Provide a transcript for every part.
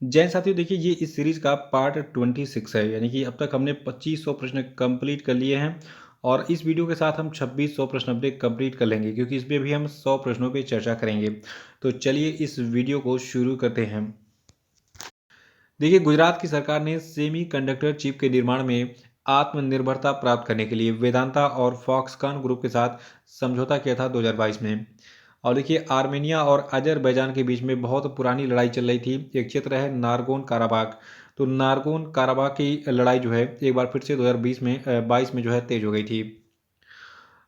जैन साथियों, देखिए ये इस सीरीज का पार्ट 26 है, यानी कि अब तक हमने 2500 प्रश्न कंप्लीट कर लिए हैं। और इस वीडियो के साथ हम 2600 प्रश्न अपने कंप्लीट कर लेंगे, क्योंकि इसमें भी हम 100 प्रश्नों पे चर्चा करेंगे। तो चलिए इस वीडियो को शुरू करते हैं। देखिए, गुजरात की सरकार ने सेमी कंडक्टर चिप के निर्माण में आत्मनिर्भरता प्राप्त करने के लिए वेदांता और फॉक्सकॉन ग्रुप के साथ समझौता किया था 2022 में। और देखिए, आर्मेनिया और अजरबैजान के बीच में बहुत पुरानी लड़ाई चल रही थी। एक क्षेत्र है नारगोन काराबाग। तो नारगोन काराबाग की लड़ाई जो है एक बार फिर से 2020 में 22 में जो है तेज हो गई थी।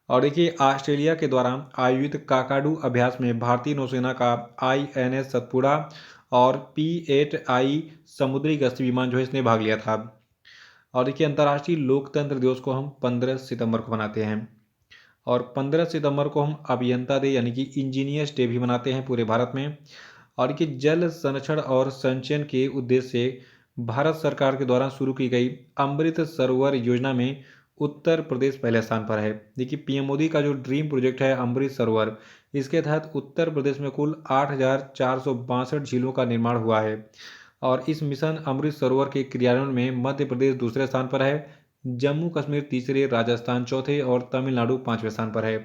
और देखिए, ऑस्ट्रेलिया के द्वारा आयोजित काकाडू अभ्यास में भारतीय नौसेना का INS सतपुड़ा और P-8I समुद्री गश्ती विमान जो है इसने भाग लिया था। और देखिए, अंतर्राष्ट्रीय लोकतंत्र दिवस को हम 15 सितंबर को मनाते हैं। और 15 सितंबर को हम अभियंता डे यानी कि इंजीनियर्स डे भी मनाते हैं पूरे भारत में। और देखिए, जल संरक्षण और संचयन के उद्देश्य से भारत सरकार के द्वारा शुरू की गई अमृत सरोवर योजना में उत्तर प्रदेश पहले स्थान पर है। देखिए, पीएम मोदी का जो ड्रीम प्रोजेक्ट है अमृत सरोवर, इसके तहत उत्तर प्रदेश में कुल 8,462 झीलों का निर्माण हुआ है। और इस मिशन अमृत सरोवर के क्रियान्वयन में मध्य प्रदेश दूसरे स्थान पर है, जम्मू कश्मीर तीसरे, राजस्थान चौथे और तमिलनाडु पांचवें स्थान पर है।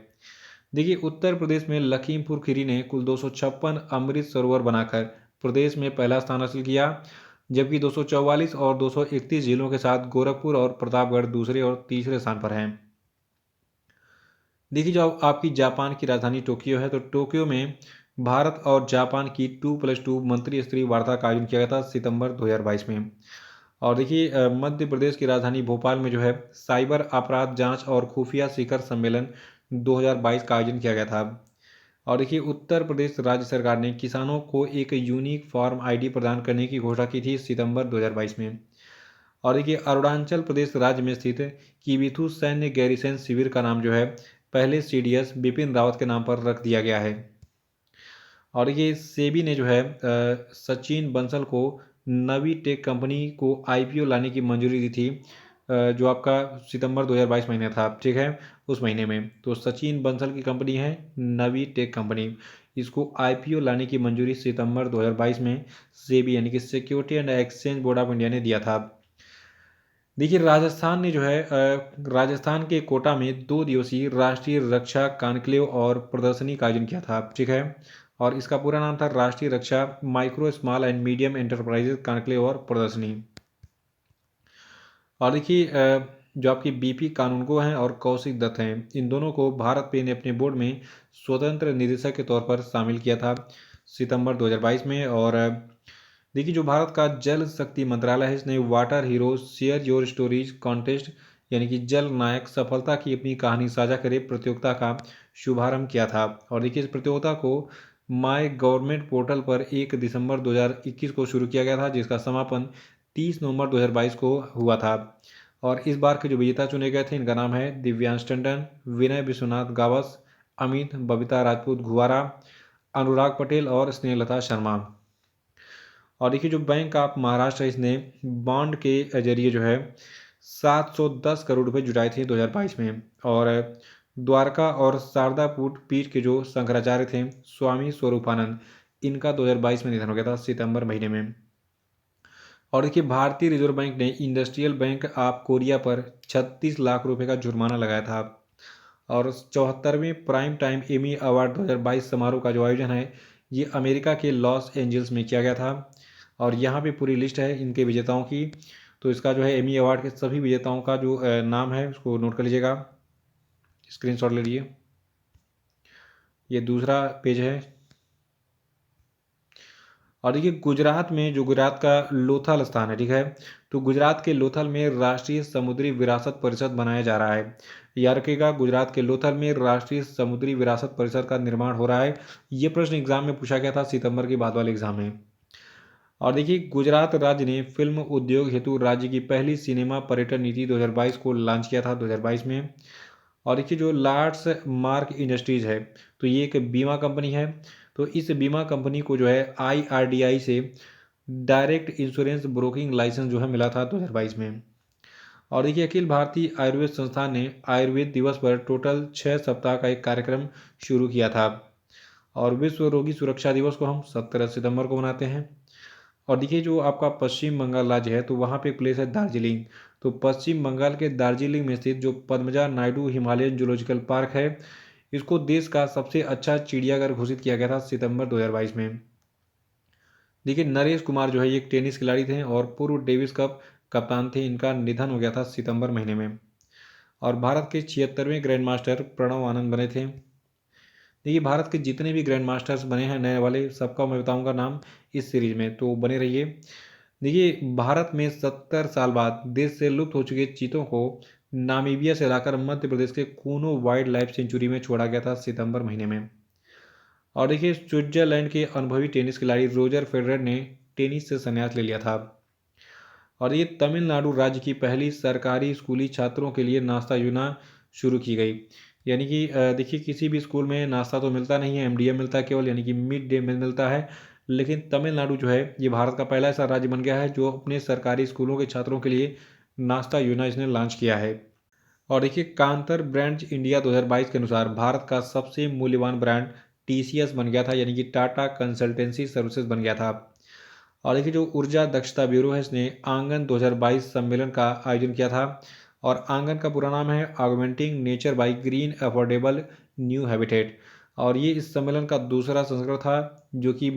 देखिए, उत्तर प्रदेश में लखीमपुर खीरी ने कुल 256 अमृत सरोवर बनाकर प्रदेश में पहला स्थान हासिल किया, जबकि 244 और 231 जिलों के साथ गोरखपुर और प्रतापगढ़ दूसरे और तीसरे स्थान पर हैं। देखिए, जो आपकी जापान की राजधानी टोक्यो है, तो टोक्यो में भारत और जापान की 2+2 मंत्री स्तरीय वार्ता का आयोजन किया गया था सितंबर 2022 में। और देखिए, मध्य प्रदेश की राजधानी भोपाल में जो है साइबर अपराध जांच और खुफिया शिखर सम्मेलन 2022 का आयोजन किया गया था। और देखिए, उत्तर प्रदेश राज्य सरकार ने किसानों को एक यूनिक फॉर्म ID प्रदान करने की घोषणा की थी सितंबर 2022 में। और देखिए, अरुणाचल प्रदेश राज्य में स्थित किबिथु सैन्य गैरिसन शिविर का नाम जो है पहले CDS बिपिन रावत के नाम पर रख दिया गया है। और देखिए, सेबी ने जो है सचिन बंसल को नवी टेक कंपनी को IPO लाने की मंजूरी दी थी, जो आपका सितंबर 2022 महीने था, ठीक है, उस महीने में। तो सचिन बंसल की कंपनी है नवी टेक कंपनी, इसको IPO लाने की मंजूरी सितंबर 2022 में सेबी यानी कि security and exchange board of India ने दिया था। देखिए, राजस्थान ने जो है राजस्थान के कोटा में 2 दिवसीय राष्ट्रीय रक्षा कॉन्क्लेव और प्रदर्शनी का आयोजन किया था, ठीक है। और इसका पूरा नाम था राष्ट्रीय रक्षा micro small and medium enterprises conclave और प्रदर्शनी। और देखिए, जो आपकी BP कानूनगो हैं और कौशिक दत्त हैं, इन दोनों को भारत पे ने अपने बोर्ड में स्वतंत्र निदेशक के तौर पर शामिल किया था सितंबर 2022 में। और देखिए, जो भारत का जल शक्ति मंत्रालय है, इसने water heroes share your stories contest यानी कि जल नायक सफलता की अपनी कहानी साझा करे प्रतियोगिता का शुभारंभ किया था। और देखिए, इस प्रतियोगिता को माय गवर्नमेंट पोर्टल पर 1 दिसंबर 2021 को शुरू किया गया था, जिसका समापन 30 नवंबर 2022 को हुआ था। और इस बार के जो विजेता चुने गए थे, इनका नाम है दिव्यांश टंडन, विनय विश्वनाथ गावस, अमित बबीता राजपूत घुआरा, अनुराग पटेल और स्नेहलता शर्मा। और देखिए, जो बैंक ऑफ महाराष्ट्र है, इसने बॉन्ड के जरिए जो है 710 करोड़ रुपए जुटाए थे 2022 में। और द्वारका और शारदा पीठ के जो शंकराचार्य थे स्वामी स्वरूपानंद, इनका 2022 में निधन हो गया था सितंबर महीने में। और देखिए, भारतीय रिजर्व बैंक ने इंडस्ट्रियल बैंक ऑफ कोरिया पर 36 लाख रुपए का जुर्माना लगाया था। और 74वें प्राइम टाइम एमी अवार्ड 2022 समारोह का जो आयोजन है, ये अमेरिका के लॉस एंजल्स में किया गया था। और यहाँ पे पूरी लिस्ट है इनके विजेताओं की। तो इसका जो है एमी अवार्ड के सभी विजेताओं का जो नाम है उसको नोट कर लीजिएगा, स्क्रीनशॉट ले लीजिए। ये दूसरा पेज है। और देखिए, गुजरात में जो गुजरात का लोथल स्थान है, ठीक है, तो गुजरात के लोथल में राष्ट्रीय समुद्री विरासत परिषद बनाया जा रहा है। याद रखिएगा, गुजरात के लोथल में राष्ट्रीय समुद्री विरासत परिषद का निर्माण हो रहा है। ये प्रश्न एग्जाम में पूछा गया था सितंबर के बाद वाले एग्जाम में। और देखिए, गुजरात राज्य ने फिल्म उद्योग हेतु राज्य की पहली सिनेमा पर्यटन नीति 2022 को लॉन्च किया था 2022 में। और देखिए, जो लार्ड्स मार्क इंडस्ट्रीज है, तो ये एक बीमा कंपनी है। तो इस बीमा कंपनी को जो है IRDAI से डायरेक्ट इंश्योरेंस ब्रोकिंग लाइसेंस जो है मिला था 2022 में। और देखिए, अखिल भारतीय आयुर्वेद संस्थान ने आयुर्वेद दिवस पर टोटल 6 सप्ताह का एक कार्यक्रम शुरू किया था। और विश्व रोगी सुरक्षा दिवस को हम 17 सितंबर को मनाते हैं। और देखिए जो आपका पश्चिम बंगाल राज्य है तो वहाँ पे एक प्लेस है दार्जिलिंग। तो पश्चिम बंगाल के दार्जिलिंग में स्थित जो Padmaja Naidu Himalayan zoological park है, इसको देश का सबसे अच्छा चिड़ियाघर घोषित किया गया था सितंबर 2022 में। देखिए नरेश कुमार जो है ये एक टेनिस खिलाड़ी थे और पूर्व डेविस कप कप्तान थे। इनका निधन हो गया था सितंबर महीने में। और भारत के 76वें ग्रैंड मास्टर प्रणव आनंद बने थे। देखिए भारत के जितने भी ग्रैंड मास्टर्स बने हैं नए वाले, सबका मैं बताऊंगा नाम इस सीरीज में, तो बने रहिए। देखिए भारत में 70 साल बाद देश से लुप्त हो चुके चीतों को नामीबिया से लाकर मध्य प्रदेश के कूनो वाइल्ड लाइफ सेंचुरी में छोड़ा गया था सितंबर महीने में। और देखिए स्विट्जरलैंड के अनुभवी टेनिस खिलाड़ी रोजर फेडरर ने टेनिस से संन्यास ले लिया था। और ये तमिलनाडु राज्य की पहली सरकारी स्कूली छात्रों के लिए नाश्ता योजना शुरू की गई। यानी कि देखिए किसी भी स्कूल में नाश्ता तो मिलता नहीं है, एमडीएम मिलता है केवल, यानी कि मिड डे मील मिलता है। लेकिन तमिलनाडु जो है ये भारत का पहला ऐसा राज्य बन गया है जो अपने सरकारी स्कूलों के छात्रों के लिए नाश्ता योजना इसने लॉन्च किया है। और देखिए कांतर ब्रांड्स इंडिया 2022 के अनुसार भारत का सबसे मूल्यवान ब्रांड टीसीएस बन गया था, यानी कि टाटा कंसल्टेंसी सर्विसेज बन गया था। और देखिए जो ऊर्जा दक्षता ब्यूरो है इसने आंगन 2022 सम्मेलन का आयोजन किया था। और आंगन का पूरा नाम है augmenting nature by green affordable new habitat. और ये इस सम्मेलन का दूसरा संस्करण था जो कि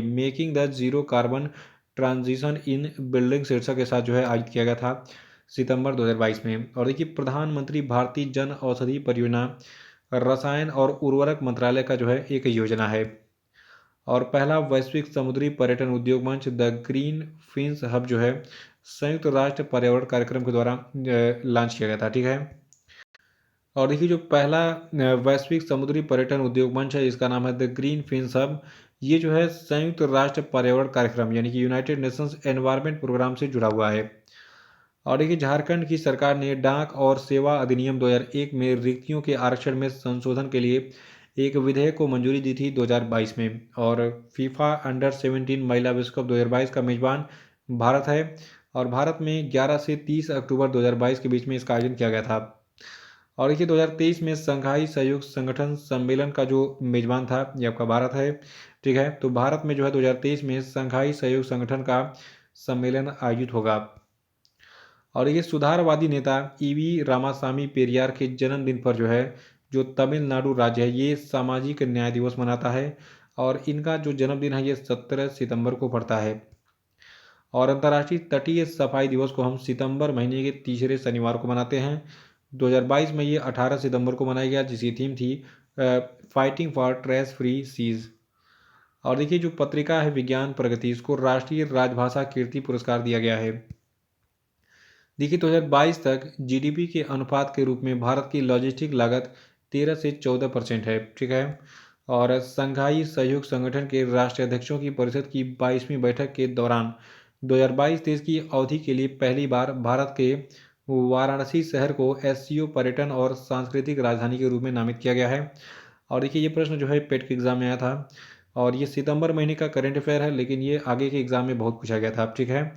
making the zero carbon transition in building शीर्षक के साथ जो है आयोजित किया गया था सितंबर 2022 में। और देखिए प्रधानमंत्री भारतीय जन औषधि परियोजना रसायन और उर्वरक मंत्रालय का जो है एक योजना है। और पहला वैश्विक समुद्री पर्यटन उद्योग मंच द ग्रीन फिन्स हब जो है संयुक्त राष्ट्र पर्यावरण कार्यक्रम के द्वारा लॉन्च किया गया था। ठीक है। और देखिए जो पहला वैश्विक समुद्री पर्यटन उद्योग मंच है इसका नाम है द ग्रीन फिन्स हब। ये जो है संयुक्त राष्ट्र पर्यावरण कार्यक्रम यानी कि यूनाइटेड नेशंस एनवायरनमेंट प्रोग्राम से जुड़ा हुआ है। और देखिए झारखंड की सरकार ने डाक और सेवा अधिनियम 2001 में रिक्तियों के आरक्षण में संशोधन के लिए एक विधेयक को मंजूरी दी थी 2022 में। और फीफा अंडर 17 महिला विश्व कप 2022 का मेजबान भारत है। और भारत में 11 से 30 अक्टूबर 2022 के बीच में इसका आयोजन किया गया था। और देखिए 2023 में संघाई सहयोग संगठन सम्मेलन का जो मेजबान था ये आपका भारत है। ठीक है। तो भारत में जो है 2023 में संघाई सहयोग संगठन का सम्मेलन आयोजित होगा। और ये सुधारवादी नेता ईवी रामासामी पेरियार के जन्मदिन पर जो है जो तमिलनाडु राज्य है ये सामाजिक न्याय दिवस मनाता है। और इनका जो जन्मदिन है ये 17 सितंबर को पड़ता है। और अंतर्राष्ट्रीय तटीय सफाई दिवस को हम सितंबर महीने के तीसरे शनिवार को मनाते हैं। 2022 में ये 18 सितंबर को मनाया गया जिसकी थीम थी fighting for trash free seas. और देखिए जो पत्रिका है विज्ञान प्रगति इसको राष्ट्रीय राजभाषा कीर्ति पुरस्कार दिया गया है। देखिए 2022 तक जीडीपी के अनुपात के रूप में भारत की लॉजिस्टिक लागत 13 से 14% है। ठीक है। और संघाई सहयोग संगठन के राष्ट्रीय अध्यक्षों की परिषद की 22वीं बैठक के दौरान 2022-23 की अवधि के लिए पहली बार भारत के वाराणसी शहर को एससीओ पर्यटन और सांस्कृतिक राजधानी के रूप में नामित किया गया है। और देखिए ये प्रश्न जो है पेट के एग्जाम में आया था। और ये सितंबर महीने का करंट अफेयर है लेकिन ये आगे के एग्जाम में बहुत पूछा गया था। ठीक है।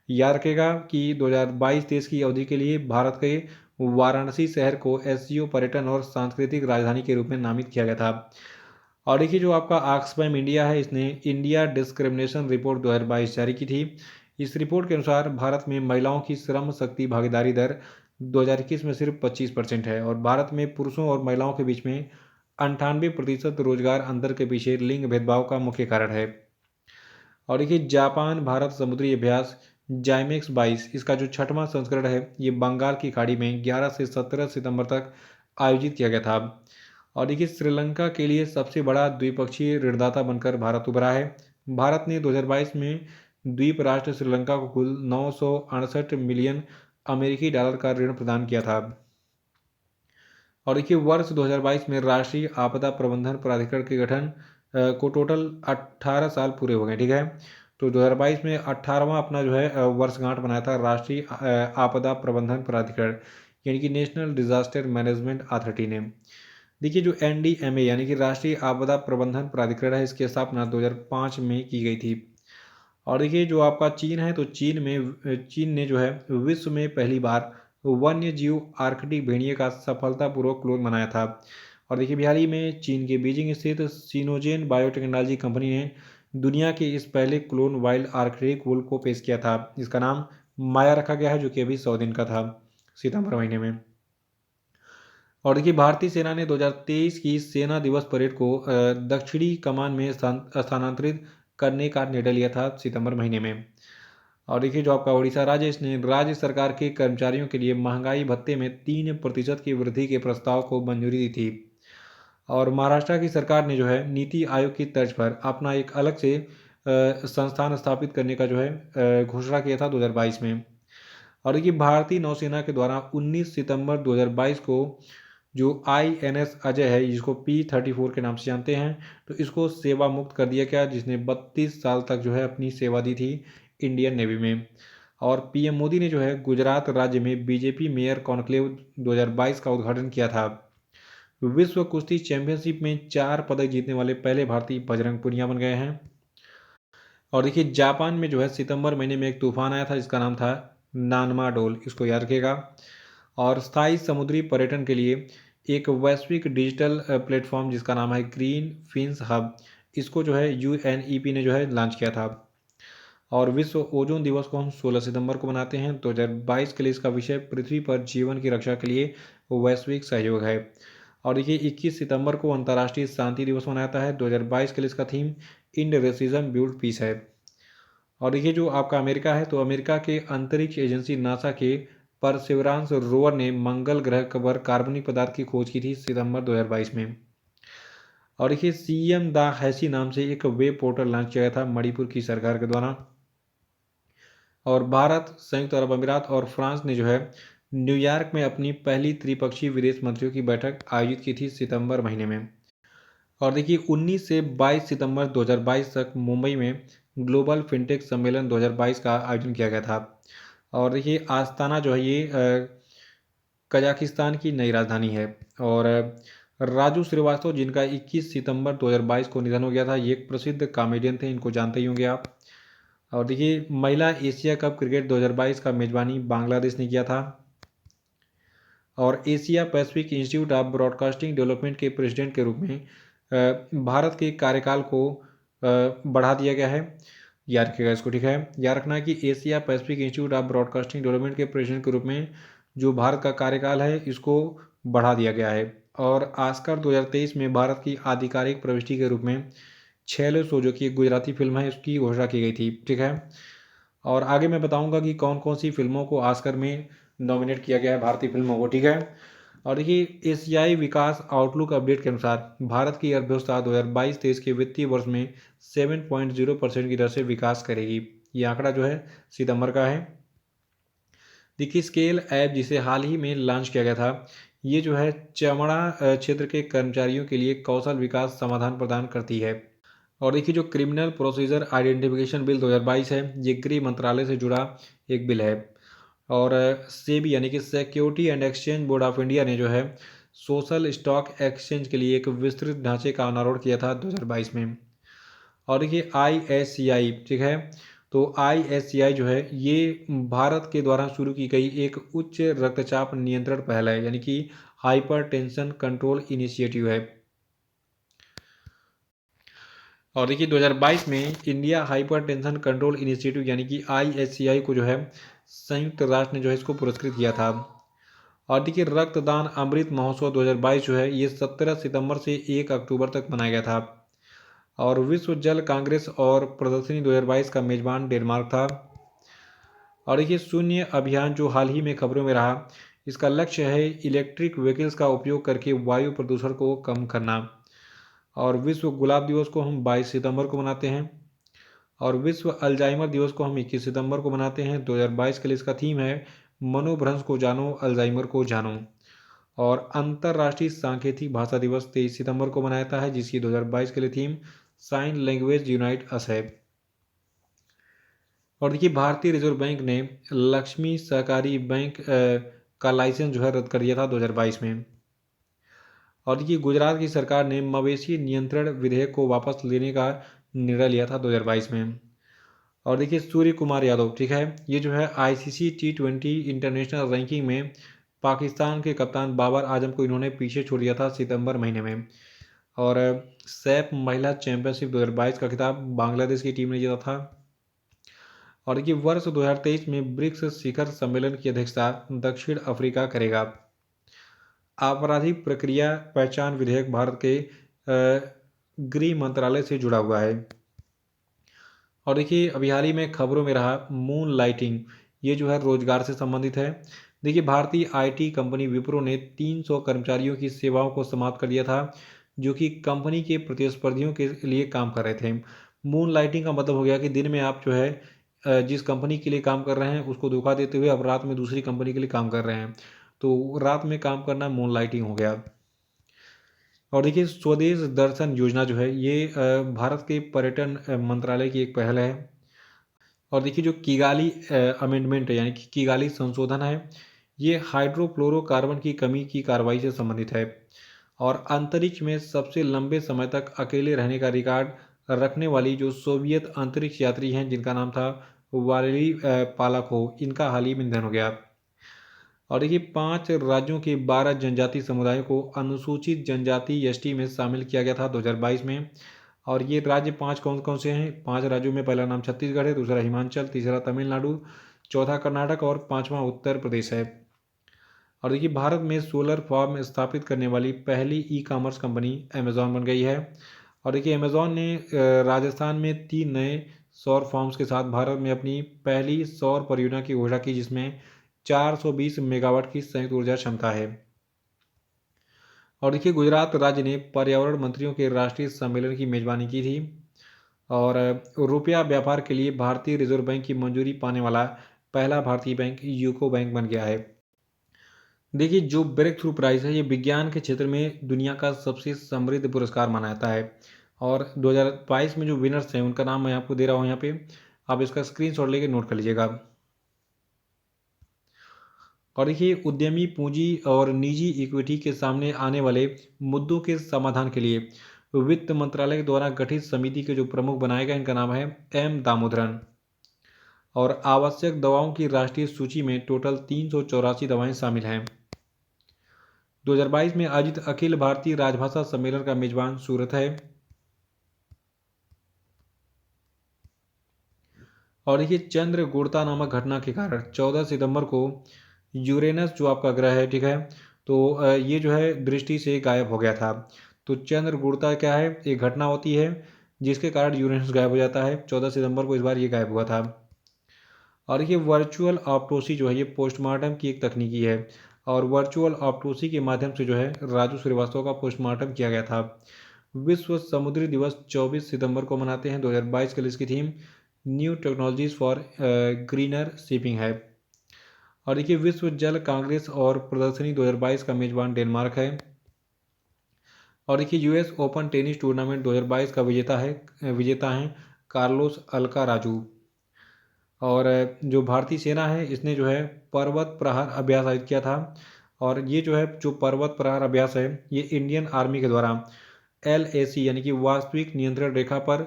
याद रखेगा कि 2022-23 की अवधि के लिए भारत के वाराणसी शहर को एससीओ पर्यटन और सांस्कृतिक राजधानी के रूप में नामित किया गया था। और देखिए जो आपका ऑक्सफैम इंडिया है इसने इंडिया डिस्क्रिमिनेशन रिपोर्ट 2022 जारी की थी। इस रिपोर्ट के अनुसार भारत में महिलाओं की श्रम शक्ति भागीदारी दर 2021 में सिर्फ 25% है। और भारत में पुरुषों और महिलाओं के बीच में 98% रोजगार अंतर के पीछे लिंग भेदभाव का मुख्य कारण है। और देखिए जापान भारत समुद्री अभ्यास जाइमेक्स 22 इसका जो छठवां संस्करण है ये बंगाल की खाड़ी में 11 से 17 सितंबर तक आयोजित किया गया था। और देखिए श्रीलंका के लिए सबसे बड़ा द्विपक्षीय ऋणदाता बनकर भारत उभरा है। भारत ने 2022 में द्वीप राष्ट्र श्रीलंका को कुल 968 मिलियन अमेरिकी डॉलर का ऋण प्रदान किया था। और देखिए वर्ष 2022 में राष्ट्रीय आपदा प्रबंधन प्राधिकरण के गठन को टोटल 18 साल पूरे हो गए। ठीक है। तो 2022 में 18वां अपना जो है वर्षगांठ बनाया था राष्ट्रीय आपदा प्रबंधन प्राधिकरण यानी कि नेशनल डिजास्टर मैनेजमेंट अथॉरिटी ने। देखिए जो एनडीएमए यानी कि राष्ट्रीय आपदा प्रबंधन प्राधिकरण है इसकी स्थापना 2005 में की गई थी। और देखिए जो आपका चीन है तो चीन ने जो है विश्व में पहली बार वन्य जीव आर्कटिक भेड़िए का सफलतापूर्वक क्लोन बनाया था। और देखिए हाल ही में चीन के बीजिंग स्थित सिनोजेन बायोटेक्नोलॉजी कंपनी ने दुनिया के इस पहले क्लोन वाइल्ड आर्किटिक वुल को पेश किया था। इसका नाम माया रखा गया है, जो कि अभी 100 दिन का था, सितंबर महीने में। और देखिए भारतीय सेना ने 2023 की सेना दिवस परेड को दक्षिणी कमान में स्थानांतरित करने का निर्णय लिया था, सितंबर महीने में। और देखिए जो आपका उड़ीसा राज्य, इसने राज्य सरकार के कर्मचारियों के लिए महंगाई भत्ते में 3% की वृद्धि के प्रस्ताव को मंजूरी दी थी। और महाराष्ट्र की सरकार ने जो है नीति आयोग की तर्ज पर अपना एक अलग से संस्थान स्थापित करने का जो है घोषणा किया था 2022 में। और देखिए भारतीय नौसेना के द्वारा 19 सितंबर 2022 को जो INS अजय है, जिसको P-34 के नाम से जानते हैं, तो इसको सेवा मुक्त कर दिया गया, जिसने 32 साल तक जो है अपनी सेवा दी थी इंडियन नेवी में। और पीएम मोदी ने जो है गुजरात राज्य में बीजेपी मेयर कॉन्क्लेव 2022 का उद्घाटन किया था। विश्व कुश्ती चैंपियनशिप में 4 पदक जीतने वाले पहले भारतीय बजरंग पुनिया बन गए हैं। और देखिए जापान में जो है सितंबर महीने में एक तूफान आया था, जिसका नाम था नानमाडोल, इसको याद रखिएगा। और स्थायी समुद्री पर्यटन के लिए एक वैश्विक डिजिटल प्लेटफॉर्म जिसका नाम है ग्रीन फिन्स हब, इसको जो है UNEP ने जो है लॉन्च किया था। और विश्व ओजोन दिवस को हम 16 सितंबर को मनाते हैं 2022 के लिए। इसका विषय पृथ्वी पर जीवन की रक्षा के लिए वैश्विक सहयोग है। और देखिए 21 सितंबर को अंतर्राष्ट्रीय शांति दिवस मनाया जाता है 2022 के लिए। इसका theme end racism build peace है। और देखिए जो आपका अमेरिका है, तो अमेरिका के अंतरिक्ष एजेंसी नासा के परसेवरांस रोवर ने मंगल ग्रह पर कार्बनिक पदार्थ की खोज की थी, सितंबर 2022 में। और देखिए CM द हैसी नाम से एक वेब पोर्टल लॉन्च किया गया था मणिपुर की सरकार के द्वारा। और भारत, संयुक्त अरब अमीरात और फ्रांस ने जो है न्यूयॉर्क में अपनी पहली त्रिपक्षीय विदेश मंत्रियों की बैठक आयोजित की थी, सितंबर महीने में। और देखिए 19 से 22 सितंबर 2022 तक मुंबई में ग्लोबल फिनटेक सम्मेलन 2022 का आयोजन किया गया था। और देखिए आस्ताना जो है ये कजाकिस्तान की नई राजधानी है। और राजू श्रीवास्तव, जिनका 21 सितंबर 2022 को निधन हो गया था, ये एक प्रसिद्ध कॉमेडियन थे, इनको जानते ही होंगे आप। और देखिए महिला एशिया कप क्रिकेट 2022 का मेजबानी बांग्लादेश ने किया था। और Asia Pacific institute of broadcasting development के प्रेसिडेंट के रूप में भारत के कार्यकाल को बढ़ा दिया गया है, याद रखिएगा इसको, ठीक है। याद रखना है कि Asia Pacific institute of broadcasting development के प्रेसिडेंट के रूप में जो भारत का कार्यकाल है, इसको बढ़ा दिया गया है। और ऑस्कर 2023 में भारत की आधिकारिक प्रविष्टि के रूप में छेलो सो, जो कि एक गुजराती फिल्म है, उसकी घोषणा की गई थी, ठीक है। और आगे मैं बताऊंगा कि कौन कौन सी फिल्मों को ऑस्कर में नॉमिनेट किया गया है, भारतीय फिल्मों को, ठीक है। और देखिए एशियाई विकास आउटलुक अपडेट के अनुसार भारत की अर्थव्यवस्था 2022-23 के वित्तीय वर्ष में 7.0% की दर से विकास करेगी। ये आंकड़ा जो है सितंबर का है। देखिए स्केल ऐप, जिसे हाल ही में लॉन्च किया गया था, ये जो है चमड़ा क्षेत्र के कर्मचारियों के लिए कौशल विकास समाधान प्रदान करती है। और देखिए जो क्रिमिनल प्रोसीजर आइडेंटिफिकेशन बिल 2022 है, ये गृह मंत्रालय से जुड़ा एक बिल है। और सेबी यानी कि security and exchange board of India ने जो है सोशल स्टॉक एक्सचेंज के लिए एक विस्तृत ढांचे का अनावरण किया था 2022 में। और देखिए ISCI, ठीक है, तो ISCI जो है ये भारत के द्वारा शुरू की गई एक उच्च रक्तचाप नियंत्रण पहल है, यानी कि हाइपरटेंशन कंट्रोल इनिशिएटिव है। और देखिए 2022 में इंडिया हाइपरटेंशन कंट्रोल इनिशिएटिव यानी कि ISCI को जो है संयुक्त राष्ट्र ने जो है इसको पुरस्कृत किया था। और देखिए रक्तदान अमृत महोत्सव 2022 जो है ये 17 सितंबर से 1 अक्टूबर तक मनाया गया था। और विश्व जल कांग्रेस और प्रदर्शनी 2022 का मेजबान डेनमार्क था। और देखिए शून्य अभियान जो हाल ही में खबरों में रहा, इसका लक्ष्य है इलेक्ट्रिक व्हीकल्स का उपयोग करके वायु प्रदूषण को कम करना। और विश्व गुलाब दिवस को हम 22 सितंबर को मनाते हैं। और विश्व अल्जाइमर दिवस को हम 21 सितंबर को मनाते हैं 2022 के लिए। इसका थीम है मनोभ्रंश को जानो, अल्जाइमर को जानो। और अंतर्राष्ट्रीय सांकेतिक भाषा दिवस 23 सितंबर को मनाया जाता है, जिसकी 2022 के लिए थीम साइन लैंग्वेज यूनाइट अस है। और देखिए भारतीय रिजर्व बैंक ने लक्ष्मी सहकारी बैंक का लाइसेंस जो है रद्द कर दिया था 2022 में। और देखिए गुजरात की सरकार ने मवेशी नियंत्रण विधेयक को वापस लेने का निर्णय लिया था 2022 में। और देखिए सूर्य कुमार यादव, ठीक है, ये जो है ICC T20 इंटरनेशनल रैंकिंग में पाकिस्तान के कप्तान बाबर आजम को इन्होंने पीछे छोड़ दिया था सितंबर महीने में। और सैफ महिला चैंपियनशिप 2022 का खिताब बांग्लादेश की टीम ने जीता था। और देखिए वर्ष 2023 में ब्रिक्स शिखर सम्मेलन की अध्यक्षता दक्षिण अफ्रीका करेगा। आपराधिक प्रक्रिया पहचान विधेयक भारत के गृह मंत्रालय से जुड़ा हुआ है। और देखिए अभी हाल ही में खबरों में रहा मून लाइटिंग, ये जो है रोजगार से संबंधित है। देखिए भारतीय आईटी कंपनी विप्रो ने 300 कर्मचारियों की सेवाओं को समाप्त कर दिया था, जो कि कंपनी के प्रतिस्पर्धियों के लिए काम कर रहे थे। मून लाइटिंग का मतलब हो गया कि दिन में आप जो है जिस कंपनी के लिए काम कर रहे हैं उसको धोखा देते हुए अब रात में दूसरी कंपनी के लिए काम कर रहे हैं, तो रात में काम करना मून लाइटिंग हो गया। और देखिए स्वदेश दर्शन योजना जो है ये भारत के पर्यटन मंत्रालय की एक पहल है। और देखिए जो किगाली अमेंडमेंट है यानी कि किगाली संशोधन है, ये हाइड्रोफ्लोरोकार्बन की कमी की कार्रवाई से संबंधित है। और अंतरिक्ष में सबसे लंबे समय तक अकेले रहने का रिकॉर्ड रखने वाली जो सोवियत अंतरिक्ष यात्री हैं जिनका नाम था वालेरी पालाकोव, इनका हाल ही में निधन हो गया। और देखिए 5 राज्यों के 12 जनजाति समुदायों को अनुसूचित जनजाति एसटी में शामिल किया गया था 2022 में। और ये राज्य 5 कौन कौन से हैं? 5 राज्यों में पहला नाम छत्तीसगढ़ है, दूसरा हिमाचल, तीसरा तमिलनाडु, चौथा कर्नाटक और पांचवा उत्तर प्रदेश है। और देखिए भारत में सोलर फार्म स्थापित करने वाली पहली ई कॉमर्स कंपनी अमेजॉन बन गई है। और देखिए अमेजॉन ने राजस्थान में 3 नए सौर फार्म्स के साथ भारत में अपनी पहली सौर परियोजना की घोषणा की, जिसमें 420 मेगावाट की संयुक्त ऊर्जा क्षमता है। और देखिए गुजरात राज्य ने पर्यावरण मंत्रियों के राष्ट्रीय सम्मेलन की मेजबानी की थी। और रुपया व्यापार के लिए भारतीय रिजर्व बैंक की मंजूरी पाने वाला पहला भारतीय बैंक यूको बैंक बन गया है। देखिए जो ब्रेक थ्रू प्राइज़ है ये विज्ञान के क्षेत्र में दुनिया का सबसे समृद्ध पुरस्कार माना जाता है। और 2022 में जो विनर्स हैं उनका नाम मैं आपको दे रहा हूँ यहाँ पे, आप इसका स्क्रीनशॉट लेके नोट कर लीजिएगा। और देखिए उद्यमी पूंजी और निजी इक्विटी के सामने आने वाले मुद्दों के समाधान के लिए वित्त मंत्रालय द्वारा गठित समिति के जो प्रमुख बनाए गए इनका नाम है एम दामोदरन। और आवश्यक दवाओं की राष्ट्रीय सूची में टोटल 384 दवाएं शामिल हैं। 2022 में आयोजित अखिल भारतीय राजभाषा सम्मेलन का मेजबान सूरत है। और देखिए चंद्रगुप्ता नामक घटना के कारण 14 सितंबर को यूरेनस जो आपका ग्रह है, ठीक है, तो ये जो है दृष्टि से गायब हो गया था। तो चंद्रगुप्ता क्या है, एक घटना होती है जिसके कारण यूरेनस गायब हो जाता है। 14 सितंबर को इस बार ये गायब हुआ था। और देखिए वर्चुअल ऑप्टोसी जो है ये पोस्टमार्टम की एक तकनीकी है। और वर्चुअल ऑप्टोसी के माध्यम से जो है राजू श्रीवास्तव का पोस्टमार्टम किया गया था। विश्व समुद्री दिवस 24 सितंबर को मनाते हैं 2022 के लिए इसकी theme new technologies for greener shipping है। और देखिए विश्व जल कांग्रेस और प्रदर्शनी 2022 का मेजबान डेनमार्क है। और देखिए यूएस ओपन टेनिस टूर्नामेंट 2022 का विजेता है कार्लोस अल्काराजू। और जो भारतीय सेना है इसने जो है पर्वत प्रहार अभ्यास आयोजित किया था। और ये जो है जो पर्वत प्रहार अभ्यास है ये इंडियन आर्मी के द्वारा LAC यानी कि वास्तविक नियंत्रण रेखा पर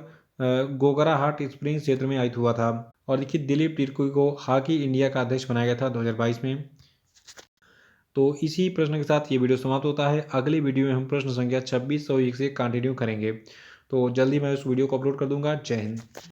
गोगराहाट स्प्रिंग क्षेत्र में आयोजित हुआ था। और देखिए दिलीप टिर्की को हॉकी इंडिया का अध्यक्ष बनाया गया था 2022 में। तो इसी प्रश्न के साथ ये वीडियो समाप्त होता है। अगली वीडियो में हम प्रश्न संख्या 2601 से कंटिन्यू करेंगे। तो जल्दी मैं उस वीडियो को अपलोड कर दूंगा। जय हिंद।